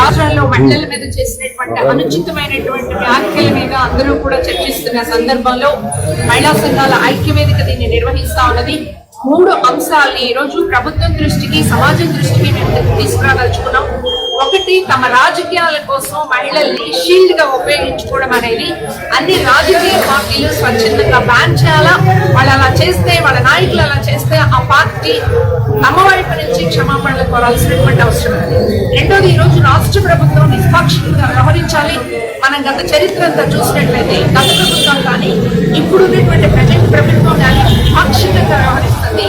రాష్ట్రాల్లో మహిళల మీద చేసినటువంటి అనుచితమైనటువంటి వ్యాఖ్యల మీద అందరూ కూడా చర్చిస్తున్న సందర్భంలో మహిళా సంఘాల ఐక్యవేదిక దీన్ని నిర్వహిస్తా ఉన్నది. 3 అంశాలని ఈ రోజు ప్రభుత్వం దృష్టికి, సమాజం దృష్టికి మేము తీసుకురాదలుచుకున్నాం. ఒకటి, తమ రాజకీయాల కోసం మహిళల్ని షీల్డ్ గా ఉపయోగించుకోవడం అనేది అన్ని రాజకీయ పార్టీలు స్వచ్ఛందంగా బ్యాన్ చేయాలా. వాళ్ళు అలా చేస్తే, వాళ్ళ నాయకులు అలా చేస్తే ఆ పార్టీ తమ వైపు నుంచి క్షమాపణలు కోరాల్సినటువంటి అవసరం ఉంది. రెండోది, ఈ రోజు రాష్ట్ర ప్రభుత్వం నిష్పాక్షికంగా వ్యవహరించాలి. మనం గత చరిత్ర అంతా చూసినట్లయితే గత ప్రభుత్వం కానీ ఇప్పుడు ఉన్నటువంటి ప్రజెంట్ ప్రభుత్వం కానీ నిష్పాక్షికంగా వ్యవహరిస్తుంది.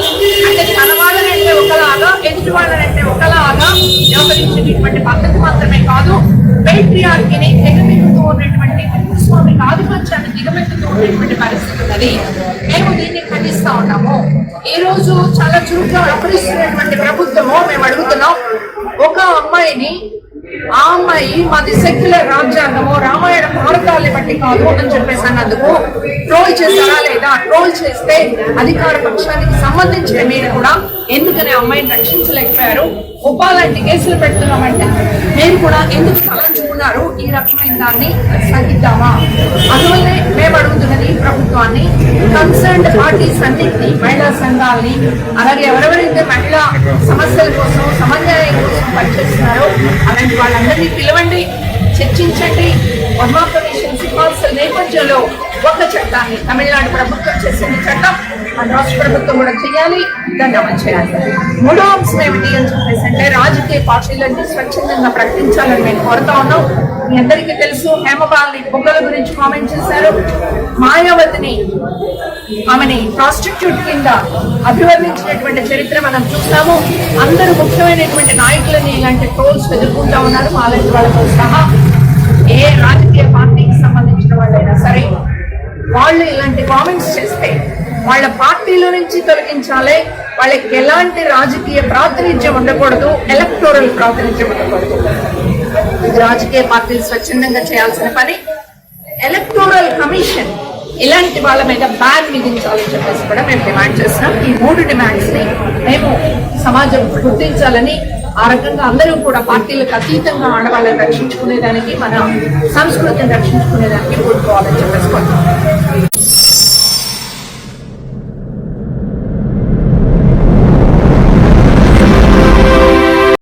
అంటే తన వాళ్ళనంటే ఒకలాగా, ఎదుటి వాళ్ళనంటే ఒకలాగా వ్యవహరించేటటువంటి పద్ధతి మాత్రమే కాదు, పేట్రియార్కీని దిగమెత్తుతూ ఉన్నటువంటి భూస్వామిక ఆధిపత్యాన్ని దిగమెత్తుతూ ఉన్నటువంటి పరిస్థితి ఉన్నది. మేము దీన్ని ఖండిస్తా ఉన్నాము. ఈ రోజు చాలా చురుగ్గా వ్యవహరిస్తున్నటువంటి ప్రభుత్వము మేము అడుగుతున్నాం, ఒక అమ్మాయిని ఆ అమ్మాయి మాది సెక్యులర్ రాజ్యాంగము, రామాయణ భారతాన్ని బట్టి కాదు అని చెప్పేసి అన్నందుకు ట్రోల్ చేస్తారా లేదా? ట్రోల్ చేస్తే అధికార పక్షానికి సంబంధించిన మీరు కూడా ఎందుకని అమ్మాయిని రక్షించలేకపోయారు? ఉపాలంటి కేసులు పెడుతున్నామంటే మీరు కూడా ఎందుకు తలంచుకున్నారు? ఈ రకమైన దాన్ని తగ్గిద్దామా? అందువల్లే మేము అడుగుతున్నది ప్రభుత్వాన్ని, కన్సర్న్డ్ పార్టీస్ అన్నింటినీ, మహిళా సంఘాలని, అలాగే ఎవరెవరైతే మహిళా సమస్యల కోసం, సమన్వయం కోసం పనిచేస్తున్నారో అలాంటి వాళ్ళందరినీ పిలవండి, చర్చించండి. వర్మా కమిషన్ సిఫార్సుల నేపథ్యంలో ఒక చట్టాన్ని తమిళనాడు ప్రభుత్వం చేసిన చట్టం మన రాష్ట్ర ప్రభుత్వం కూడా చేయాలి, దాన్ని అమలు చేయాలి. 3వ అంశం ఏమిటి అని చెప్పేసి అంటే రాజకీయ పార్టీలన్నీ స్వచ్ఛందంగా ప్రకటించాలని మేము కోరుతా ఉన్నాం. మీ అందరికీ తెలుసు, హేమబాల్ని బొగ్గల గురించి కామెంట్ చేశారు. మాయావతిని, ఆమెని ప్రాస్టిట్యూట్ కింద అభివర్ణించినటువంటి చరిత్ర మనం చూస్తాము. అందరూ ముఖ్యమైనటువంటి నాయకులని ఇలాంటి ట్రోల్స్ ఎదుర్కొంటా ఉన్నారు, అలాంటి వాళ్ళతో సహా. ఏ రాజకీయ పార్టీకి సంబంధించిన వాళ్ళైనా సరే వాళ్ళు ఇలాంటి కామెంట్స్ చేస్తే వాళ్ళ పార్టీల నుంచి తొలగించాలి. వాళ్ళకి ఎలాంటి రాజకీయ ప్రాతినిధ్యం ఉండకూడదు, ఎలక్టోరల్ ప్రాతినిధ్యం ఉండకూడదు. రాజకీయ పార్టీలు స్వచ్ఛందంగా చేయాల్సిన పని. ఎలక్టోరల్ కమిషన్ ఇలాంటి వాళ్ళ మీద బ్యాన్ విధించాలని చెప్పేసి కూడా మేము డిమాండ్ చేస్తున్నాం. ఈ 3 డిమాండ్స్ ని మేము సమాజం గుర్తించాలని, ఆ రకంగా అందరూ కూడా పార్టీలకు అతీతంగా ఆడవాళ్ళని రక్షించుకునేదానికి, మన సంస్కృతిని రక్షించుకునేదానికి కోరుకోవాలని చెప్పేసి